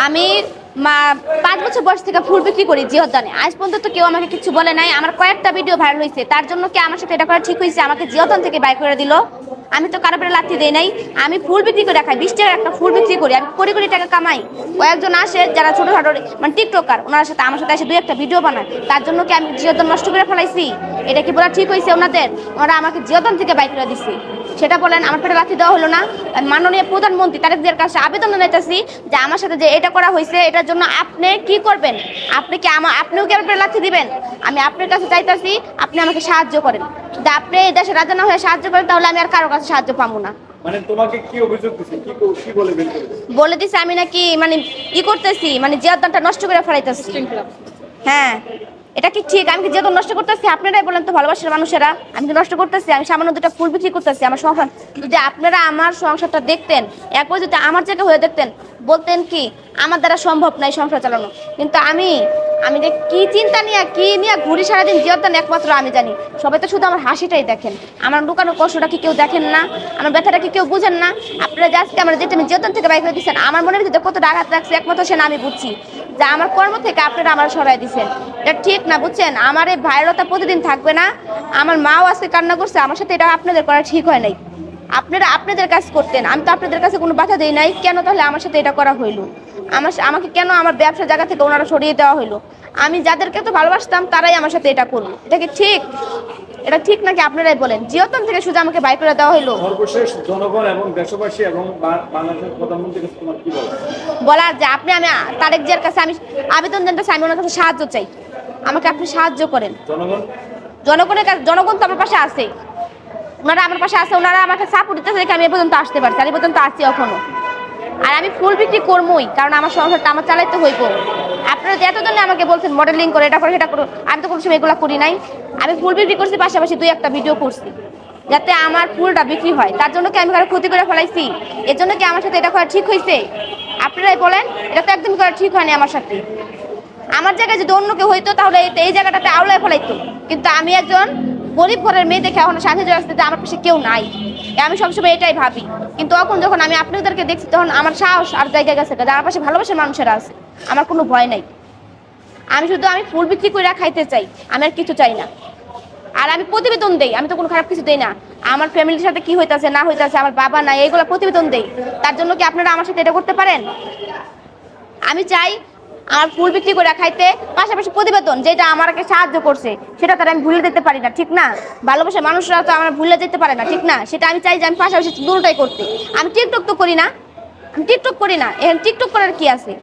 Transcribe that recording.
আমি 5 বছর বয়স থেকে ফুল বিক্রি করি জিওদানে। আজ পর্যন্ত কেউ আমাকে কিছু বলে নাই। আমার কয়েকটা ভিডিও ভাইরাল হয়েছে, তার জন্য কি আমার সাথে এটা করা ঠিক হয়েছে? আমাকে জিওদান থেকে বাই করে দিল। আমি তো কারো পেটে লাথি দেই নাই। আমি ফুল বিক্রি করে খাই, 20 টাকার একটা ফুল বিক্রি করি, আমি কোটি কোটি টাকা কামাই। কয়েকজন আসে যারা ছোটখাটো মানে টিকটকার, ওনার সাথে আমার সাথে এসে 2-1টা ভিডিও বানায়, তার জন্য কি আমি জিওদান নষ্ট করে ফেলাইছি? এটা কি বলা ঠিক হয়েছে ওনাদের? ওরা আমাকে জিওদান থেকে বাই করে দিচ্ছে, সেটা বলেন। আমার পেটে লাথি দেওয়া হলো না? মাননীয় প্রধানমন্ত্রী তারেক জিয়ার কাছে আবেদন জানাইতেছি যে আমার সাথে যে এটা করা হয়েছে, এটার জন্য আপনি কি করবেন? আপনিও কি আমার পেটে লাথি দিবেন? আমি আপনার কাছে চাইতেছি আপনি আমাকে সাহায্য করেন। যদি আপনি এই দেশে রাজা না হয়ে সাহায্য করেন, তাহলে আমি আর কারো কাছে সাহায্য পাবো না। মানে তোমাকে কি অভিযোগ দিছে, কি বলে বের করে দিছে? বলে দিছে আমি নাকি মানে করতেছি, মানে জিয়াদানটা নষ্ট করে ফেলাইতেছি। হ্যাঁ, এটা কি ঠিক? আমি কি যেহেতু নষ্ট করতেছি, আপনারাই বলেন তো ভালোবাসার মানুষেরা, আমি কি নষ্ট করতেছি? আমি সামান্য 2টা ফুল বিক্রি করতেছি আমার সংসার। যদি আপনারা আমার সংসারটা দেখতেন, একবার যদি আমার জায়গায় হয়ে দেখতেন, বলতেন কি আমার দ্বারা সম্ভব নয় সংসার চালানো। কিন্তু আমি যে কি চিন্তা নিয়ে কি নিয়ে ঘুরি সারাদিন, জিওদান একমাত্র আমি জানি। সবাই তো শুধু আমার হাসিটাই দেখেন, আমার লুকানো কষ্টটা কি কেউ দেখেন না? আমার ব্যথাটা কি কেউ বুঝেন না? আপনারা যে আজকে আমার যেটা আমি জিওদান থেকে বাইক করে দিচ্ছেন, আমার মনের ভিতরে কত আঘাত রাখছে একমাত্র সে আমি বুঝছি। যে আমার কর্ম থেকে আপনারা আমার সরাই দিচ্ছেন, এটা ঠিক না, বুঝছেন? আমার এই ভাইরালতা প্রতিদিন থাকবে না। আমার মাও আজকে কান্না করছে আমার সাথে, এটা আপনাদের করা ঠিক হয় নাই। আপনারা আপনাদের কাজ করতেন, আমি তো আপনাদের কাছে কোনো বাধা দিই নাই। কেন তাহলে আমার সাথে এটা করা হইলো? আমাকে কেন আমার ব্যবসার জায়গা থেকে ওনারা সরিয়ে দেওয়া হইলো? আমি যাদেরকে তো ভালোবাসতাম তারাই আমার সাথে এটা করলো। এটা কি ঠিক? এটা ঠিক নাকি আপনারাই বলেন? জিওদান থেকে শুধু আমাকে বাই করে দেওয়া হইলো। সর্বশেষ জনগণ এবং দেশবাসী এবং বাংলাদেশের প্রধানমন্ত্রীর কাছে তোমার কি বলার যে আমি তারেক জিয়ার কাছে আমি আবেদন জানাতেছি, আমি ওনার কাছে সাহায্য চাই, আমাকে আপনি সাহায্য করেন। জনগণের কাছে, জনগণ তো আমার পাশে আছে, ওনারা আমার পাশে আছে, ওনারা আমাকে সাপোর্ট দিতেছে দেখে আমি এ পর্যন্ত আসতে পারছি, আর এই পর্যন্ত আসছি এখনো। আর আমি ফুল বিক্রি করবোই, কারণ আমার সংসারটা আমার চালাইতে হইব। আপনারা যে এতদিনে আমাকে বলছেন মডেলিং করে, এটা করে সেটা করো, আমি তো কোনো সময় এগুলো করি নাই। আমি ফুল বিক্রি করছি, পাশাপাশি 2-1টা ভিডিও করছি যাতে আমার ফুলটা বিক্রি হয়। তার জন্য কি আমি কারো ক্ষতি করে ফেলাইছি? এর জন্য কি আমার সাথে এটা করা ঠিক হয়েছে? আপনারাই বলেন। এটা তো একদম করা ঠিক হয়নি আমার সাথে। আমার জায়গায় যদি অন্য কেউ হইতো, তাহলে এই জায়গাটাতে আওলায় ফেলাইতো। কিন্তু আমি একজন গরিব ঘরের মেয়ে দেখে এখন স্বাধীন রাস্তাতে আমার পাশে কেউ নাই, আমি সবসময় এটাই ভাবি। কিন্তু যখন আমি আপনাদেরকে দেখছি, তখন আমার সাহস আর জায়গায় গেছে, আমার পাশে ভালোবাসার মানুষেরা আছে, আমার কোনো ভয় নাই। আমি ফুল বিক্রি করে খাইতে চাই, আমি আর কিছু চাই না। আর আমি প্রতিবেদন দেই, আমি তো কোনো খারাপ কিছু দেই না। আমার ফ্যামিলির সাথে কি হইতাছে না হইতাছে, আমার বাবা নাই, এইগুলো প্রতিবেদন দেই। তার জন্য কি আপনারা আমার সাথে এটা করতে পারেন? আমি চাই আমার ফুল বিক্রি করে খাইতে, পাশাপাশি প্রতিবেদন যেটা আমাকে সাহায্য করছে সেটা তারা আমি ভুলে যেতে পারি না, ঠিক না? ভালোবাসার মানুষরা তো আমার ভুলে যেতে পারে না, ঠিক না? সেটা আমি চাই যে আমি পাশাপাশি দুটোটাই করতে। আমি টিকটক তো করি না, আমি টিকটক করি না, এখন টিকটক করার কি আছে?